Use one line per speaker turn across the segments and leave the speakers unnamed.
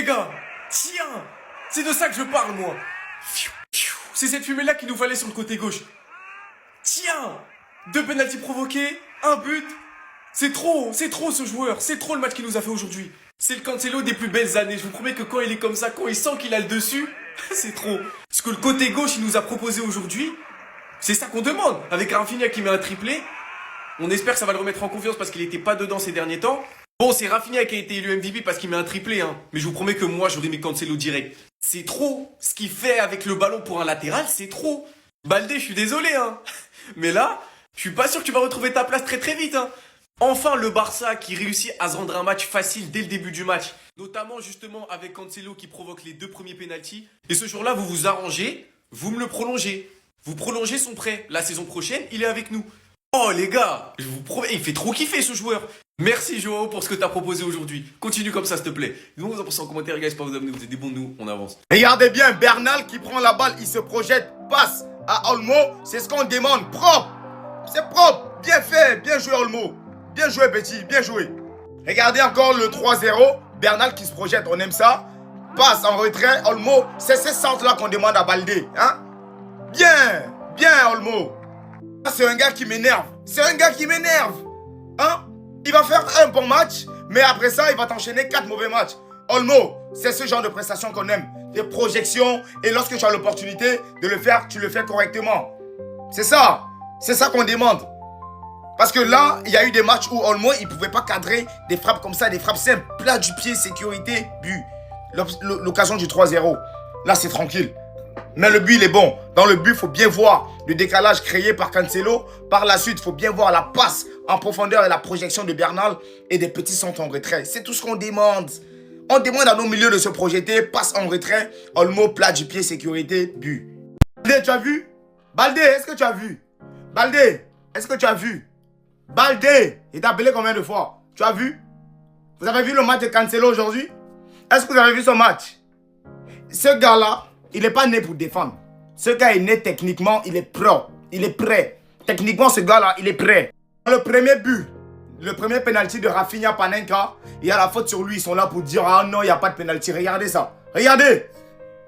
les gars. Tiens, c'est de ça que je parle, moi. C'est cette fumée-là qu'il nous fallait sur le côté gauche. Tiens, 2 pénaltys provoqués, un but. C'est trop ce joueur. C'est trop le match qu'il nous a fait aujourd'hui. C'est le Cancelo des plus belles années. Je vous promets que quand il est comme ça, quand il sent qu'il a le dessus, c'est trop. Ce que le côté gauche il nous a proposé aujourd'hui, c'est ça qu'on demande. Avec Rafinha qui met un triplé, on espère que ça va le remettre en confiance parce qu'il n'était pas dedans ces derniers temps. Bon, c'est Rafinha qui a été élu MVP parce qu'il met un triplé, hein. Mais je vous promets que moi, j'aurais mis Cancelo direct. C'est trop. Ce qu'il fait avec le ballon pour un latéral, c'est trop. Baldé, je suis désolé, hein. Mais là, je suis pas sûr que tu vas retrouver ta place très très vite, hein. Enfin, le Barça qui réussit à se rendre un match facile dès le début du match. Notamment, justement, avec Cancelo qui provoque les 2 premiers pénaltys. Et ce jour-là, vous vous arrangez, vous me le prolongez. Vous prolongez son prêt. La saison prochaine, il est avec nous. Oh, les gars, je vous promets, il fait trop kiffer, ce joueur. Merci, Joao, pour ce que t'as proposé aujourd'hui. Continue comme ça, s'il te plaît. Nous, vous en pensez en commentaire, les gars, pas vous abonner, vous êtes des bons, nous, on avance.
Regardez bien, Bernal qui prend la balle, il se projette, passe à Olmo. C'est ce qu'on demande. Propre. C'est propre. Bien fait. Bien joué, Olmo. Bien joué, petit. Bien joué. Regardez encore le 3-0. Bernal qui se projette, on aime ça. Passe en retrait. Olmo, c'est ce centre-là qu'on demande à Baldé. Hein? Bien. Bien, Olmo. C'est un gars qui m'énerve. C'est un gars qui m'énerve. Hein? Il va faire un bon match, mais après ça, il va t'enchaîner 4 mauvais matchs. Olmo, c'est ce genre de prestation qu'on aime. Des projections, et lorsque tu as l'opportunité de le faire, tu le fais correctement. C'est ça. C'est ça qu'on demande. Parce que là, il y a eu des matchs où Olmo, il ne pouvait pas cadrer des frappes comme ça, des frappes simples. Plat du pied, sécurité, but. L'occasion du 3-0. Là, c'est tranquille. Mais le but, il est bon. Dans le but, il faut bien voir le décalage créé par Cancelo. Par la suite, il faut bien voir la passe en profondeur et la projection de Bernal et des petits centres en retrait. C'est tout ce qu'on demande. On demande à nos milieux de se projeter, passe en retrait, Olmo, plat du pied, sécurité, but. Baldé, tu as vu? Baldé, est-ce que tu as vu? Baldé, est-ce que tu as vu? Baldé, il t'a appelé combien de fois? Tu as vu? Vous avez vu le match de Cancelo aujourd'hui? Est-ce que vous avez vu son match? Ce gars-là, il n'est pas né pour défendre. Ce gars est né techniquement, il est pro. Il est prêt. Techniquement, ce gars-là, il est prêt. Le premier but, le premier penalty de Rafinha Panenka, il y a la faute sur lui. Ils sont là pour dire, ah non, il n'y a pas de penalty. Regardez ça. Regardez.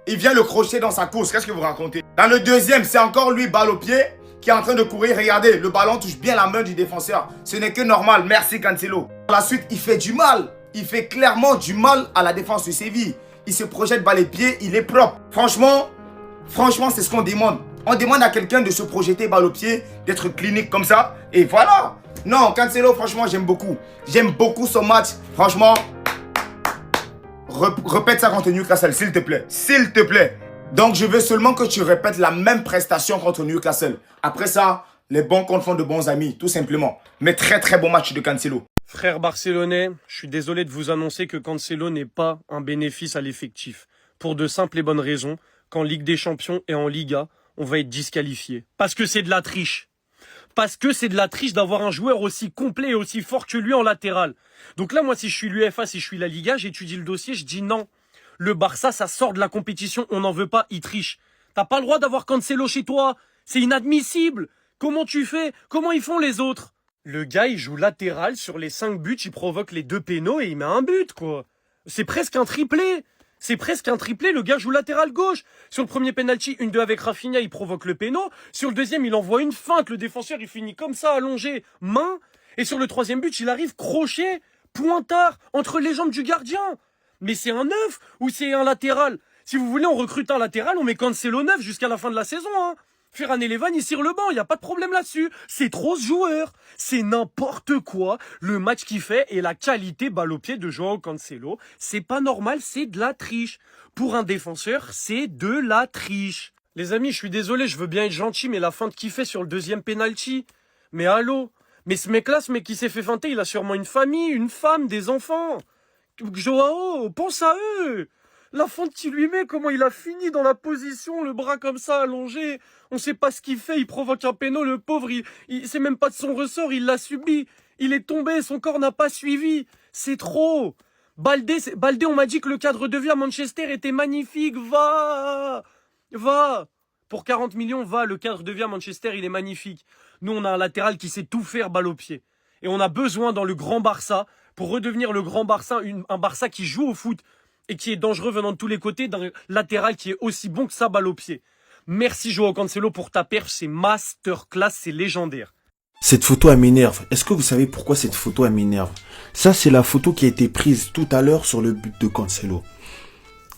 Il vient le crocher dans sa course. Qu'est-ce que vous racontez? Dans le deuxième, c'est encore lui, balle au pied, qui est en train de courir. Regardez, le ballon touche bien la main du défenseur. Ce n'est que normal. Merci Cancelo. Par la suite, il fait du mal. Il fait clairement du mal à la défense de Séville. Il se projette bas les pieds, il est propre. Franchement, c'est ce qu'on demande. On demande à quelqu'un de se projeter balle au pied, d'être clinique comme ça. Et voilà. Non, Cancelo, franchement, j'aime beaucoup. J'aime beaucoup son match. Franchement, répète ça contre Newcastle, s'il te plaît. S'il te plaît. Donc, je veux seulement que tu répètes la même prestation contre Newcastle. Après ça, les bons comptes font de bons amis, tout simplement. Mais très, très bon match de Cancelo.
Frères barcelonais, je suis désolé de vous annoncer que Cancelo n'est pas un bénéfice à l'effectif. Pour de simples et bonnes raisons, qu'en Ligue des Champions et en Liga, on va être disqualifié. Parce que c'est de la triche. Parce que c'est de la triche d'avoir un joueur aussi complet et aussi fort que lui en latéral. Donc là, moi, si je suis l'UEFA, si je suis la Liga, j'étudie le dossier, je dis non. Le Barça, ça sort de la compétition, on n'en veut pas, il triche. T'as pas le droit d'avoir Cancelo chez toi. C'est inadmissible. Comment tu fais? Comment ils font les autres? Le gars, il joue latéral sur les 5 buts, il provoque les 2 pénaux et il met un but, quoi. C'est presque un triplé. C'est presque un triplé, le gars joue latéral gauche. Sur le premier penalty, 1-2 avec Rafinha, il provoque le péno. Sur le deuxième, il envoie une feinte, le défenseur, il finit comme ça, allongé, main. Et sur le troisième but, il arrive crochet, pointard, entre les jambes du gardien. Mais c'est un neuf ou c'est un latéral? Si vous voulez, on recrute un latéral, on met Cancelo neuf jusqu'à la fin de la saison, hein. Ferran Elevan, il cire le banc, il n'y a pas de problème là-dessus. C'est trop ce joueur. C'est n'importe quoi. Le match qu'il fait et la qualité balle au pied de Joao Cancelo, c'est pas normal, c'est de la triche. Pour un défenseur, c'est de la triche. Les amis, je suis désolé, je veux bien être gentil, mais la feinte qu'il fait sur le deuxième penalty. Mais allô? Mais ce mec-là, ce mec qui s'est fait feinter, il a sûrement une famille, une femme, des enfants. Joao, pense à eux. La feinte qu'il lui met, comment il a fini dans la position, le bras comme ça allongé. On sait pas ce qu'il fait, il provoque un péno, le pauvre, c'est même pas de son ressort, il l'a subi. Il est tombé, son corps n'a pas suivi. C'est trop. Baldé, on m'a dit que le cadre de vie à Manchester était magnifique. Va. Pour 40 millions, va, le cadre de vie à Manchester, il est magnifique. Nous, on a un latéral qui sait tout faire balle au pied. Et on a besoin dans le grand Barça, pour redevenir le grand Barça, un Barça qui joue au foot, et qui est dangereux venant de tous les côtés d'un latéral qui est aussi bon que sa balle au pied. Merci Joao Cancelo pour ta perf, c'est masterclass, c'est légendaire.
Cette photo, elle m'énerve. Est-ce que vous savez pourquoi cette photo, elle m'énerve? Ça, c'est la photo qui a été prise tout à l'heure sur le but de Cancelo.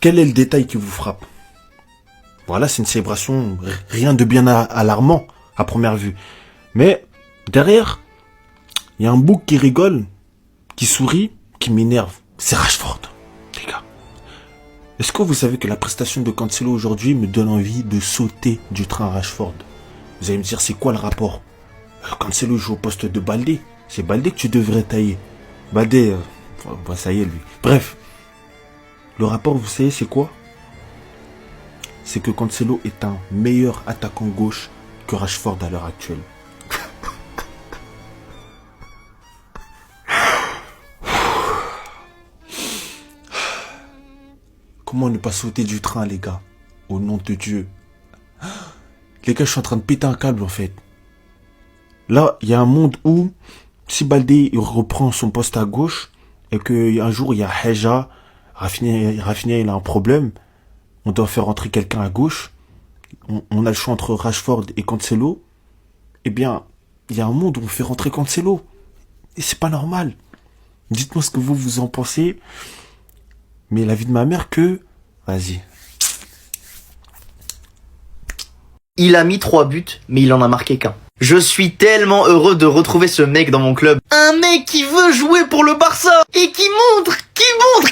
Quel est le détail qui vous frappe? Voilà, c'est une célébration, rien de bien alarmant à première vue. Mais derrière, il y a un bouc qui rigole, qui sourit, qui m'énerve. C'est Rashford, les gars. Est-ce que vous savez que la prestation de Cancelo aujourd'hui me donne envie de sauter du train Rashford? Vous allez me dire, c'est quoi le rapport? Cancelo joue au poste de Baldé. C'est Baldé que tu devrais tailler. Baldé, ça y est lui. Bref, le rapport, vous savez, c'est quoi? C'est que Cancelo est un meilleur attaquant gauche que Rashford à l'heure actuelle. Comment ne pas sauter du train, les gars? Au nom de Dieu. Les gars, je suis en train de péter un câble, en fait. Là, il y a un monde où, si Baldé il reprend son poste à gauche, et qu'un jour, il y a Heja, Rafinha, il a un problème, on doit faire rentrer quelqu'un à gauche, on a le choix entre Rashford et Cancelo, eh bien, il y a un monde où on fait rentrer Cancelo. Et c'est pas normal. Dites-moi ce que vous en pensez. Mais la vie de ma mère que... Vas-y.
Il a mis 3 buts, mais il en a marqué qu'un. Je suis tellement heureux de retrouver ce mec dans mon club. Un mec qui veut jouer pour le Barça et qui montre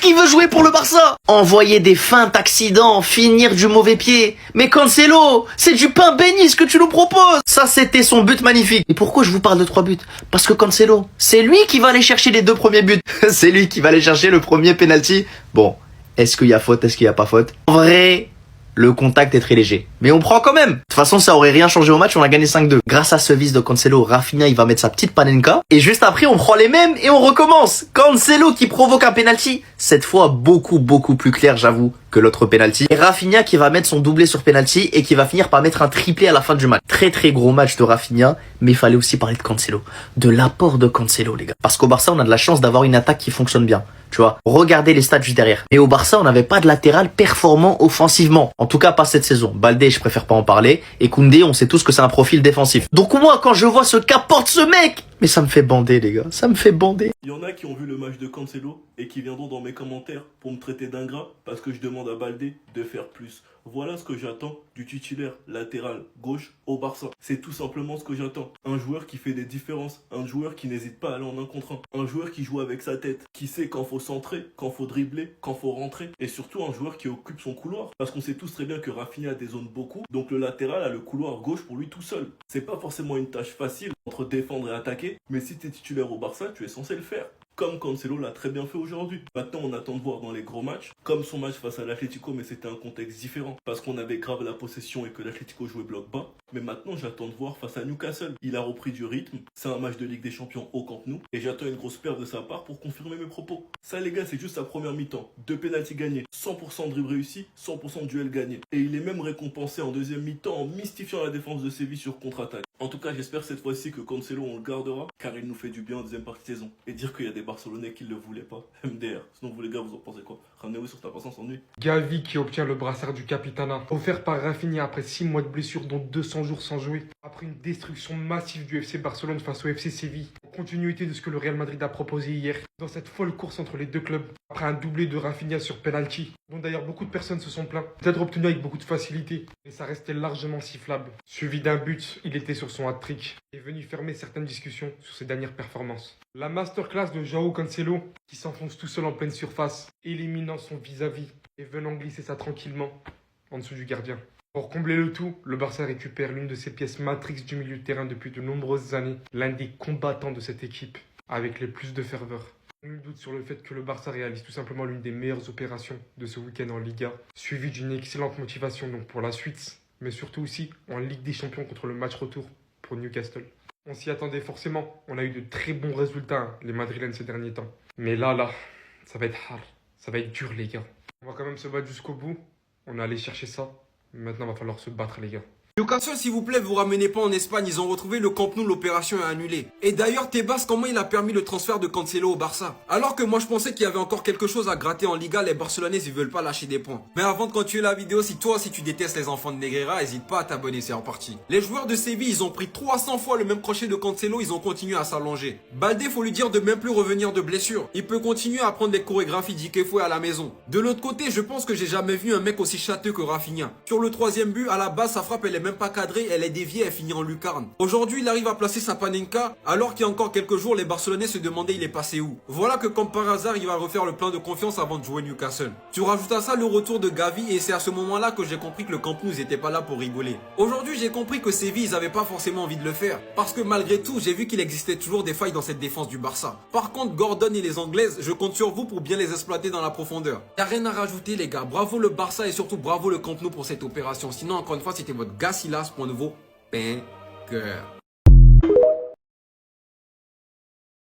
qu'il veut jouer pour le Barça. Envoyer des feintes accidents, finir du mauvais pied. Mais Cancelo, c'est du pain béni ce que tu nous proposes. Ça, c'était son but magnifique. Et pourquoi je vous parle de 3 buts? Parce que Cancelo, c'est lui qui va aller chercher les 2 premiers buts. C'est lui qui va aller chercher le premier penalty. Bon, est-ce qu'il y a faute, est-ce qu'il n'y a pas faute? En vrai, le contact est très léger. Mais on prend quand même. De toute façon, ça aurait rien changé au match, on a gagné 5-2. Grâce à ce vice de Cancelo, Rafinha, il va mettre sa petite panenka. Et juste après, on prend les mêmes et on recommence. Cancelo qui provoque un penalty. Cette fois, beaucoup plus clair, j'avoue, que l'autre penalty. Et Rafinha qui va mettre son doublé sur penalty et qui va finir par mettre un triplé à la fin du match. Très gros match de Rafinha. Mais il fallait aussi parler de Cancelo. De l'apport de Cancelo, les gars. Parce qu'au Barça, on a de la chance d'avoir une attaque qui fonctionne bien. Tu vois, regardez les stats juste derrière. Et au Barça, on n'avait pas de latéral performant offensivement. En tout cas, pas cette saison. Baldé, je préfère pas en parler. Et Koundé, on sait tous que c'est un profil défensif. Donc moi, quand je vois ce qu'apporte ce mec, mais ça me fait bander, les gars. Ça me fait bander.
Il y en a qui ont vu le match de Cancelo et qui viendront dans mes commentaires pour me traiter d'ingrat parce que je demande à Baldé de faire plus. Voilà ce que j'attends du titulaire latéral gauche au Barça. C'est tout simplement ce que j'attends. Un joueur qui fait des différences, un joueur qui n'hésite pas à aller en 1 contre 1, un joueur qui joue avec sa tête, qui sait quand faut centrer, quand faut dribbler, quand faut rentrer, et surtout un joueur qui occupe son couloir. Parce qu'on sait tous très bien que Rafinha dézone beaucoup, donc le latéral a le couloir gauche pour lui tout seul. C'est pas forcément une tâche facile entre défendre et attaquer, mais si tu es titulaire au Barça, tu es censé le faire. Comme Cancelo l'a très bien fait aujourd'hui. Maintenant, on attend de voir dans les gros matchs, comme son match face à l'Atlético, mais c'était un contexte différent, parce qu'on avait grave la possession et que l'Atlético jouait bloc bas. Mais maintenant, j'attends de voir face à Newcastle. Il a repris du rythme, c'est un match de Ligue des Champions au Camp Nou, et j'attends une grosse perte de sa part pour confirmer mes propos. Ça, les gars, c'est juste sa première mi-temps. 2 pénaltys gagnés, 100% de dribble réussi, 100% de duel gagné. Et il est même récompensé en deuxième mi-temps en mystifiant la défense de Séville sur contre-attaque. En tout cas, j'espère cette fois-ci que Cancelo, on le gardera, car il nous fait du bien en deuxième partie de saison. Et dire qu'il y a des Barcelonais qui ne le voulaient pas. MDR. Sinon, vous les gars, vous en pensez quoi? Ramenez-vous sur ta patience en nuit.
Gavi qui obtient le brassard du Capitana, offert par Rafinha après 6 mois de blessure, dont 200 jours sans jouer. Après une destruction massive du FC Barcelone face au FC Séville, en continuité de ce que le Real Madrid a proposé hier, dans cette folle course entre les deux clubs, après un doublé de Rafinha sur penalty, dont d'ailleurs beaucoup de personnes se sont plaints, d'être obtenu avec beaucoup de facilité, mais ça restait largement sifflable. Suivi d'un but, il était sur son hat-trick, et venu fermer certaines discussions sur ses dernières performances. La masterclass de Joao Cancelo, qui s'enfonce tout seul en pleine surface, éliminant son vis-à-vis et venant glisser ça tranquillement en dessous du gardien. Pour combler le tout, le Barça récupère l'une de ses pièces matrix du milieu de terrain depuis de nombreuses années, l'un des combattants de cette équipe, avec les plus de ferveur. Nul doute sur le fait que le Barça réalise tout simplement l'une des meilleures opérations de ce week-end en Liga, suivie d'une excellente motivation donc pour la suite, mais surtout aussi en Ligue des Champions contre le match retour pour Newcastle. On s'y attendait forcément, on a eu de très bons résultats, les Madrilènes ces derniers temps. Mais là, ça va être hard, ça va être dur les gars. On va quand même se battre jusqu'au bout, on est allé chercher ça, maintenant il va falloir se battre les gars.
Newcastle, s'il vous plaît, vous ramenez pas en Espagne. Ils ont retrouvé le Camp Nou, l'opération est annulée. Et d'ailleurs, Tebas, comment il a permis le transfert de Cancelo au Barça? Alors que moi, je pensais qu'il y avait encore quelque chose à gratter en Liga, les Barcelonais, ils veulent pas lâcher des points. Mais avant de continuer la vidéo, si tu détestes les enfants de Negreira, n'hésite pas à t'abonner, c'est reparti. Les joueurs de Séville, ils ont pris 300 fois le même crochet de Cancelo, ils ont continué à s'allonger. Baldé, faut lui dire de même plus revenir de blessure. Il peut continuer à prendre des chorégraphies d'Ikefoué à la maison. De l'autre côté, je pense que j'ai jamais vu un mec aussi châteux que Rafinha. Sur le troisième but, à la base, sa frappe, elle est même pas cadrée, elle est déviée, elle finit en lucarne. Aujourd'hui, il arrive à placer sa panenka, alors qu'il y a encore quelques jours, les Barcelonais se demandaient il est passé où. Voilà que comme par hasard, il va refaire le plein de confiance avant de jouer Newcastle. Tu rajoutes à ça le retour de Gavi et c'est à ce moment-là que j'ai compris que le Camp Nou n'était pas là pour rigoler. Aujourd'hui, j'ai compris que Séville, ils avaient pas forcément envie de le faire. Parce que malgré tout, j'ai vu qu'il existait toujours des failles dans cette défense du Barça. Par contre, Gordon et les Anglaises, je compte sur vous pour bien les exploiter dans la profondeur. Y'a rien à rajouter les gars, bravo le Barça et surtout bravo le Camp Nou pour cette opération. Sinon, encore une fois, c'était votre gars Silas pour un nouveau banger.